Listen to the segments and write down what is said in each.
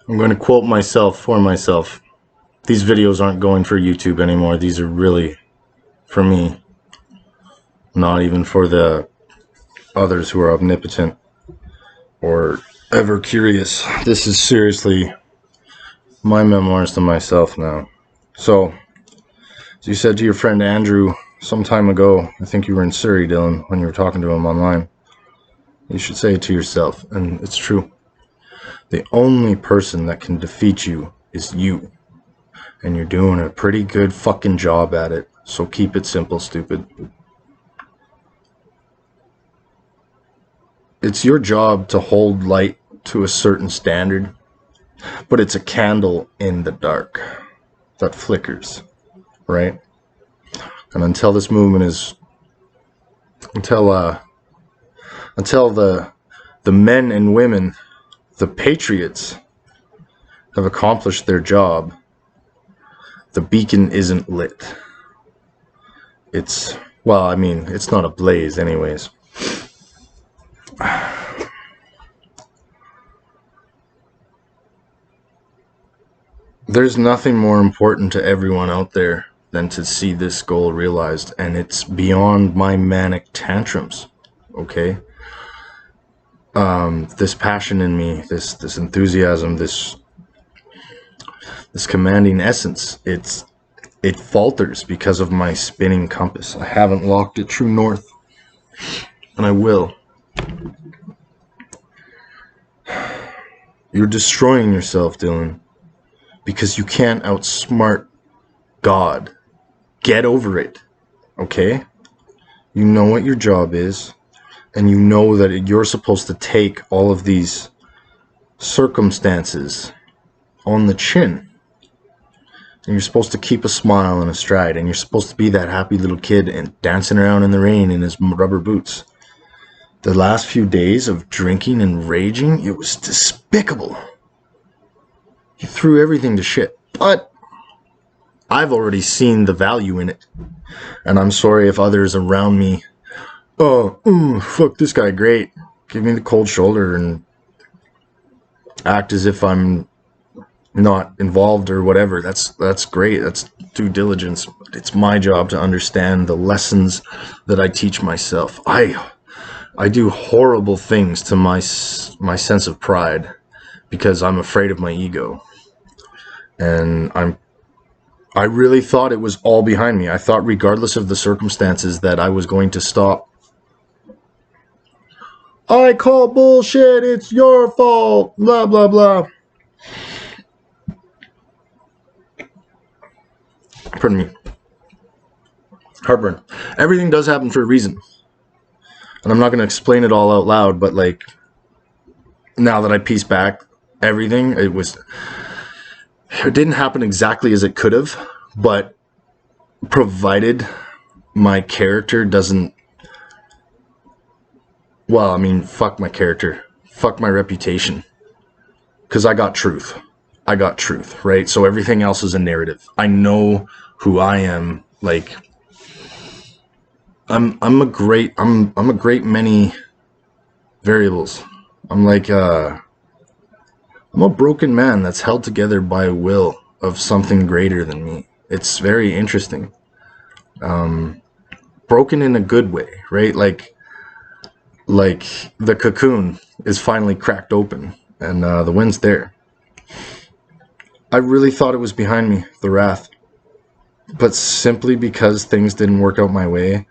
I'm going to quote myself for myself. These videos aren't going for YouTube anymore. These are really for me, not even for the others who are omnipotent or ever curious. This is seriously my memoirs to myself now. So, as you said to your friend Andrew some time ago, I think you were in Surrey, Dylan, when you were talking to him online. You should say it to yourself, and it's true. The only person that can defeat you is you. And you're doing a pretty good fucking job at it. So keep it simple, stupid. It's your job to hold light to a certain standard, but it's a candle in the dark that flickers, right? And until this movement is, until the men and women, the patriots, have accomplished their job, the beacon isn't lit. It's, well, I mean, it's not ablaze anyways. There's nothing more important to everyone out there than to see this goal realized, and it's beyond my manic tantrums, okay? This passion in me, this enthusiasm, this commanding essence, it falters because of my spinning compass. I haven't locked it true north, and I will. You're destroying yourself, Dylan, because you can't outsmart God. Get over it, okay? You know what your job is, and you know that you're supposed to take all of these circumstances on the chin. And you're supposed to keep a smile and a stride, and you're supposed to be that happy little kid and dancing around in the rain in his rubber boots. The last few days of drinking and raging, it was despicable. You threw everything to shit, but I've already seen the value in it. And I'm sorry if others around me, fuck this guy, great, give me the cold shoulder and act as if I'm not involved or whatever. That's great. That's due diligence. But it's my job to understand the lessons that I teach myself. I do horrible things to my sense of pride because I'm afraid of my ego. And I really thought it was all behind me. I thought regardless of the circumstances that I was going to stop. I call bullshit, it's your fault, blah, blah, blah. Pardon me. Heartburn. Everything does happen for a reason. And I'm not going to explain it all out loud, but like, now that I piece back everything, it didn't happen exactly as it could have, but provided my character doesn't, well, I mean, fuck my character, fuck my reputation, because I got truth, right? So everything else is a narrative. I know who I am. Like, I'm a great many variables. I'm like, I'm a broken man that's held together by a will of something greater than me. It's very interesting. Broken in a good way, right? Like the cocoon is finally cracked open and the wind's there. I really thought it was behind me, the wrath. But simply because things didn't work out my way,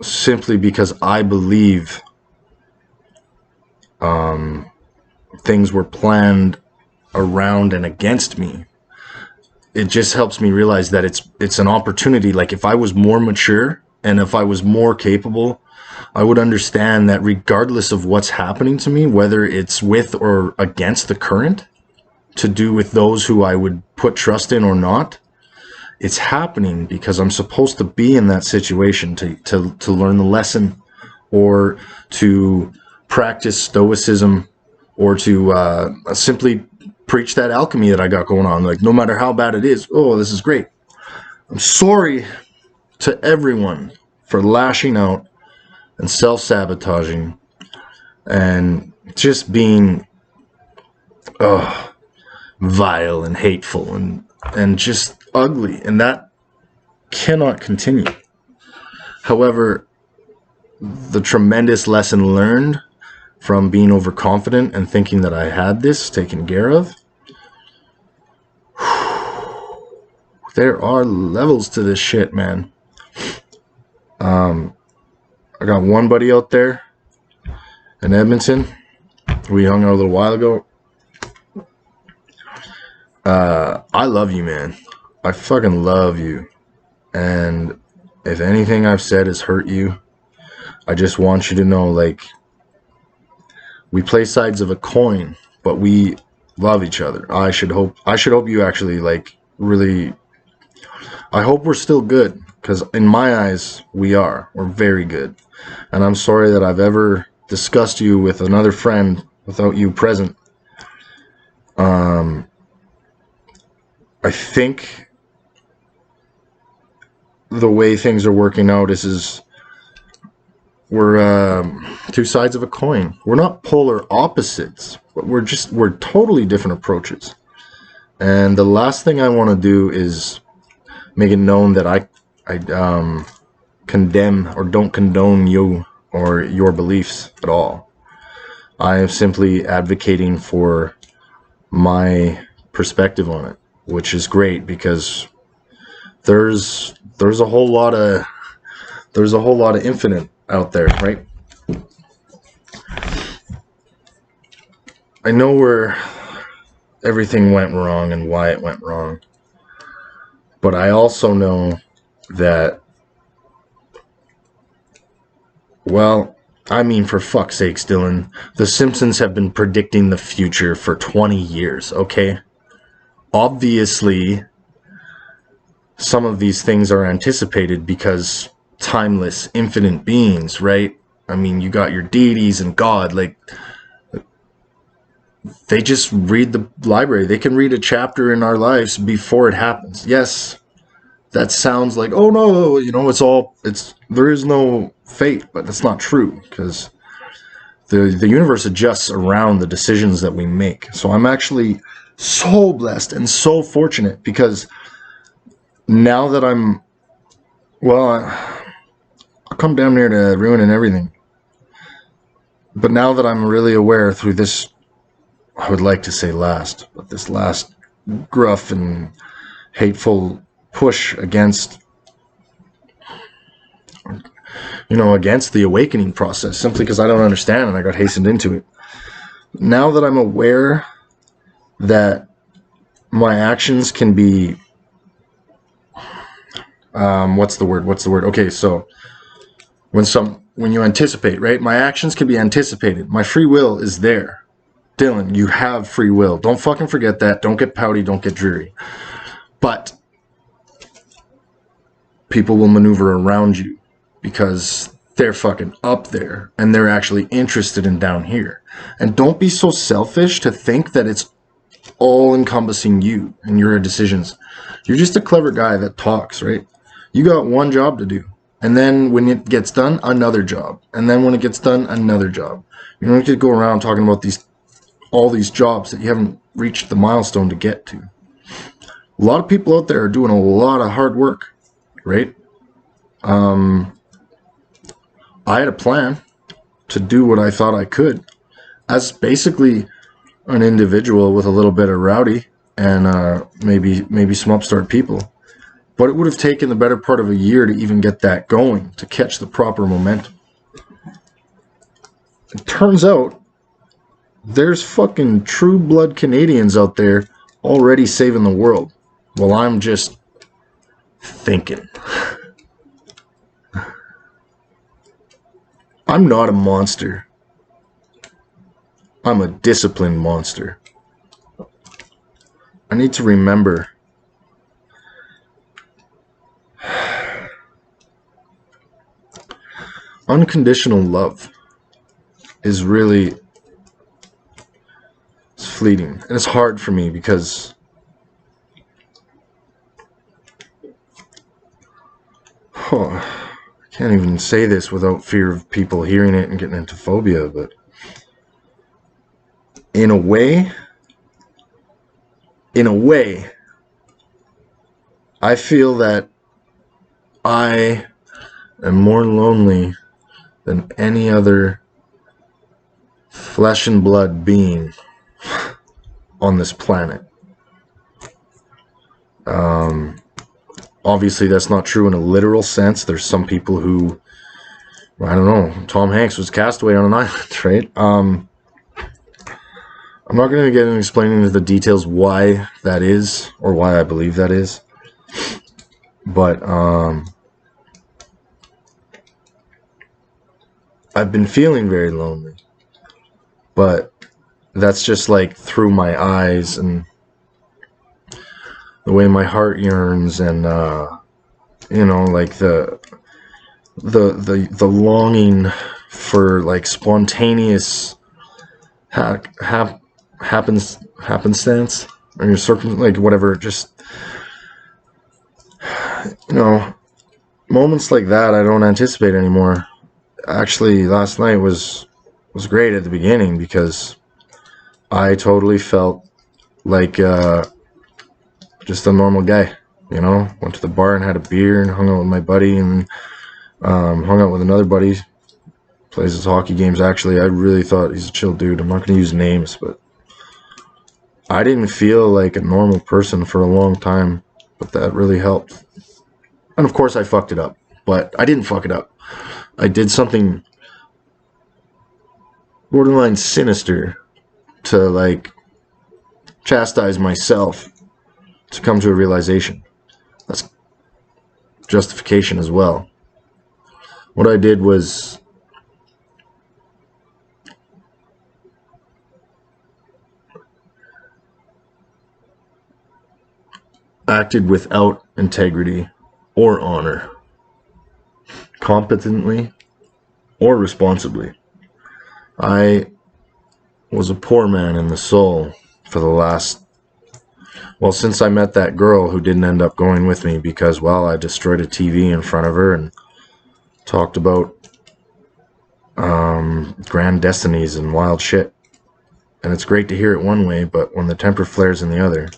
simply because I believe things were planned around and against me, it just helps me realize that it's an opportunity. Like, if I was more mature and if I was more capable, I would understand that regardless of what's happening to me, whether it's with or against the current, to do with those who I would put trust in or not, it's happening because I'm supposed to be in that situation to learn the lesson, or to practice stoicism, or to simply preach that alchemy that I got going on. Like, no matter how bad it is, oh, this is great. I'm sorry to everyone for lashing out and self-sabotaging and just being vile and hateful and just ugly, and that cannot continue. However, the tremendous lesson learned from being overconfident and thinking that I had this taken care of, there are levels to this shit, man. I got one buddy out there in Edmonton. We hung out a little while ago. I love you, man. I fucking love you. And if anything I've said has hurt you, I just want you to know, like, we play sides of a coin, but we love each other. I should hope you actually, like, really, I hope we're still good, because in my eyes, we're very good. And I'm sorry that I've ever discussed you with another friend without you present. I think the way things are working out is we're two sides of a coin. We're not polar opposites, but we're totally different approaches. And the last thing I want to do is make it known that I condemn or don't condone you or your beliefs at all. I am simply advocating for my perspective on it, which is great, because there's a whole lot of infinite out there, right? I know where everything went wrong and why it went wrong, but I also know that, well, I mean, for fuck's sakes, Dylan, The Simpsons have been predicting the future for 20 years, okay? Obviously, some of these things are anticipated because timeless, infinite beings, right? I mean, you got your deities and God, like, they just read the library. They can read a chapter in our lives before it happens. Yes, that sounds like, oh no, there is no fate, but that's not true, because the universe adjusts around the decisions that we make. So I'm actually so blessed and so fortunate, because now that I'll come down here to ruining everything. But now that I'm really aware through this, I would like to say this last gruff and hateful push against the awakening process, simply because I don't understand and I got hastened into it. Now that I'm aware that my actions can be, what's the word? Okay, so when you anticipate, right? My actions can be anticipated. My free will is there. Dylan, you have free will. Don't fucking forget that. Don't get pouty. Don't get dreary. But people will maneuver around you because they're fucking up there and they're actually interested in down here. And don't be so selfish to think that it's all encompassing you and your decisions. You're just a clever guy that talks, right? You got one job to do. And then when it gets done, another job. And then when it gets done, another job. You don't have to go around talking about all these jobs that you haven't reached the milestone to get to. A lot of people out there are doing a lot of hard work, right? I had a plan to do what I thought I could as basically an individual with a little bit of rowdy and maybe some upstart people. But it would have taken the better part of a year to even get that going, to catch the proper momentum. It turns out there's fucking true blood Canadians out there already saving the world. Well, I'm just thinking. I'm not a monster. I'm a disciplined monster. I need to remember unconditional love is really, it's fleeting. And it's hard for me because I can't even say this without fear of people hearing it and getting into phobia, but in a way, in a way, I feel that I am more lonely than any other flesh and blood being on this planet. Obviously, that's not true in a literal sense. There's some people who, I don't know, Tom Hanks was castaway on an island, right? I'm not going to get into explaining the details why that is, or why I believe that is. But I've been feeling very lonely. But that's just like through my eyes and the way my heart yearns, and like the longing for like spontaneous happenstance or your like whatever, just moments like that I don't anticipate anymore. Actually, last night was great at the beginning because I totally felt like just a normal guy, went to the bar and had a beer and hung out with my buddy, and hung out with another buddy, plays his hockey games. Actually, I really thought he's a chill dude. I'm not going to use names, but I didn't feel like a normal person for a long time, but that really helped. And of course I fucked it up, but I didn't fuck it up. I did something borderline sinister to like chastise myself to come to a realization. That's justification as well. What I did was acted without integrity or honor, competently or responsibly. I was a poor man in the soul for the last, since I met that girl who didn't end up going with me because, I destroyed a TV in front of her and talked about grand destinies and wild shit. And it's great to hear it one way, but when the temper flares in the other,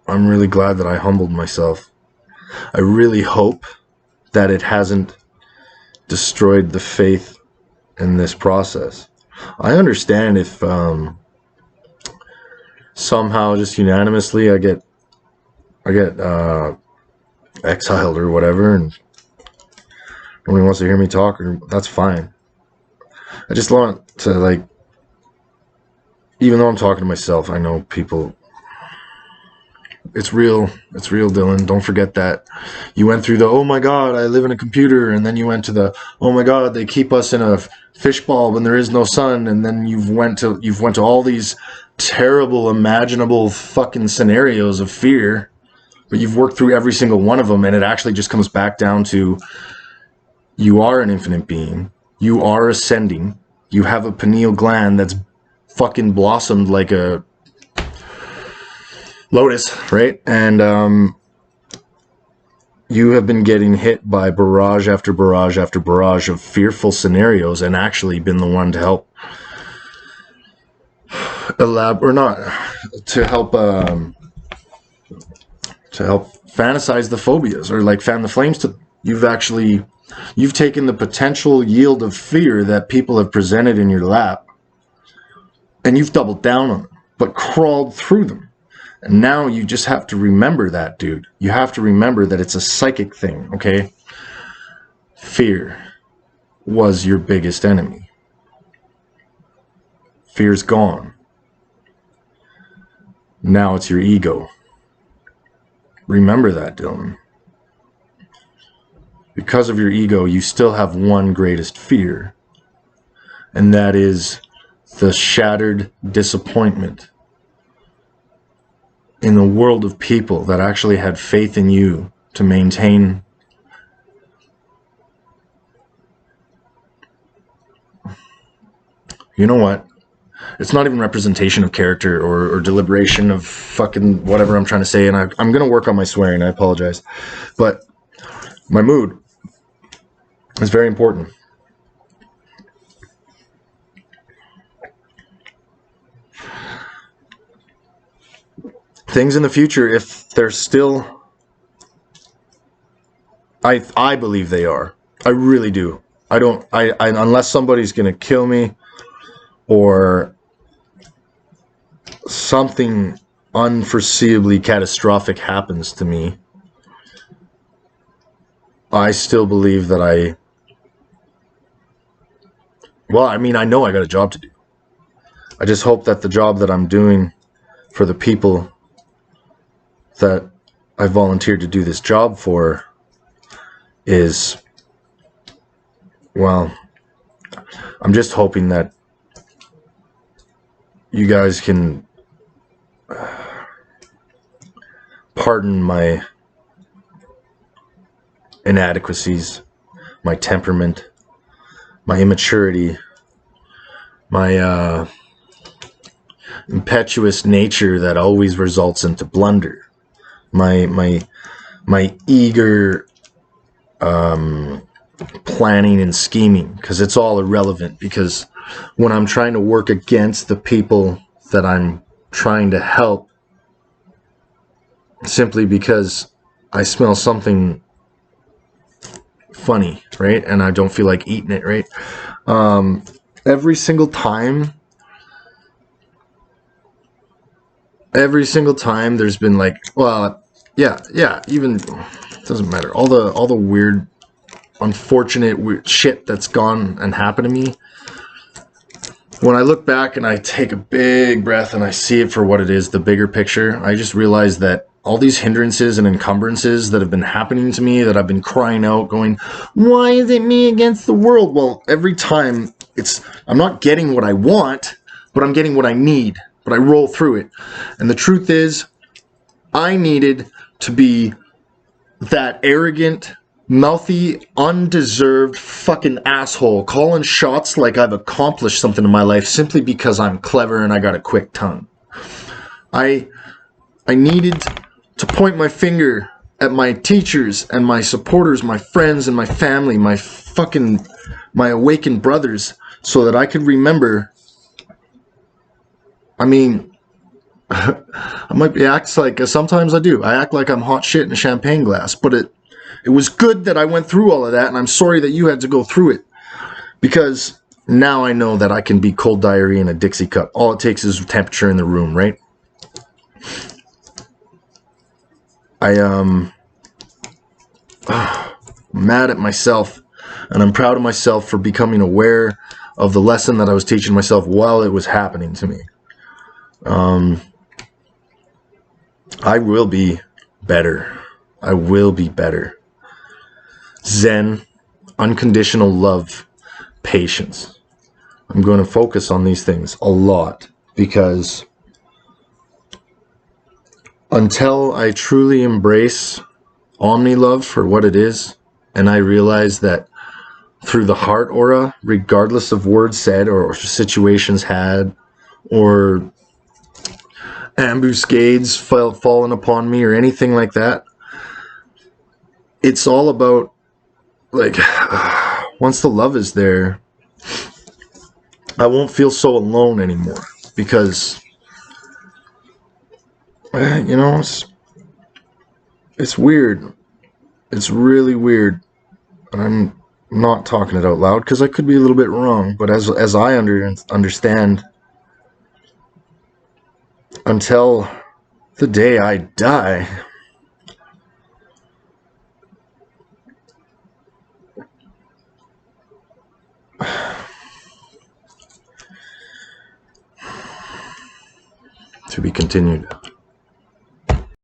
I'm really glad that I humbled myself. I really hope that it hasn't destroyed the faith in this process. I understand if somehow just unanimously I get exiled or whatever, and nobody wants to hear me talk, or that's fine. I just want to even though I'm talking to myself, I know people. It's real, Dylan. Don't forget that. You went through the, oh my god, I live in a computer, and then you went to the, oh my god, they keep us in a fishbowl when there is no sun, and then you've went to all these terrible, imaginable fucking scenarios of fear, but you've worked through every single one of them, and it actually just comes back down to you are an infinite being. You are ascending. You have a pineal gland that's fucking blossomed like a lotus, right? And you have been getting hit by barrage after barrage after barrage of fearful scenarios, and actually been the one to help fantasize the phobias, or fan the flames to. You've taken the potential yield of fear that people have presented in your lap, and you've doubled down on them, but crawled through them. And now you just have to remember that, dude. You have to remember that it's a psychic thing, okay? Fear was your biggest enemy. Fear's gone. Now it's your ego. Remember that, Dylan. Because of your ego, you still have one greatest fear, and that is the shattered disappointment in the world of people that actually had faith in you to maintain you know what? It's not even representation of character or deliberation of fucking whatever I'm trying to say, and I'm going to work on my swearing, I apologize. But my mood is very important. things in the future, if they're still, I believe they are. I really do. I unless somebody's gonna kill me or something unforeseeably catastrophic happens to me, I still believe that well, I mean, I know I got a job to do. I just hope that the job that I'm doing for the people that I volunteered to do this job for is, well, I'm just hoping that you guys can pardon my inadequacies, my temperament, my immaturity, my impetuous nature that always results into blunder, my eager planning and scheming, because it's all irrelevant, because when I'm trying to work against the people that I'm trying to help simply because I smell something funny, right, and I don't feel like eating it, right, every single time there's been like, well, yeah, even, it doesn't matter, all the weird, unfortunate weird shit that's gone and happened to me. When I look back and I take a big breath and I see it for what it is, the bigger picture, I just realize that all these hindrances and encumbrances that have been happening to me, that I've been crying out, going, why is it me against the world? Well, every time I'm not getting what I want, but I'm getting what I need, but I roll through it. And the truth is, I needed to be that arrogant, mouthy, undeserved fucking asshole calling shots like I've accomplished something in my life simply because I'm clever and I got a quick tongue. I needed to point my finger at my teachers and my supporters, my friends and my family, my awakened brothers, so that I could remember. I mean, I might be act like, sometimes I do. I act like I'm hot shit in a champagne glass, but it was good that I went through all of that, and I'm sorry that you had to go through it, because now I know that I can be cold diarrhea in a Dixie cup. All it takes is temperature in the room, right? I'm mad at myself, and I'm proud of myself for becoming aware of the lesson that I was teaching myself while it was happening to me. I will be better. I will be better. Zen, unconditional love, patience. I'm going to focus on these things a lot, because until I truly embrace Omni Love for what it is, and I realize that through the heart aura, regardless of words said or situations had or ambuscades fallen upon me or anything like that, it's all about, like, once the love is there, I won't feel so alone anymore, because you know, it's weird. It's really weird. And I'm not talking it out loud because I could be a little bit wrong, but as I understand, until the day I die, to be continued.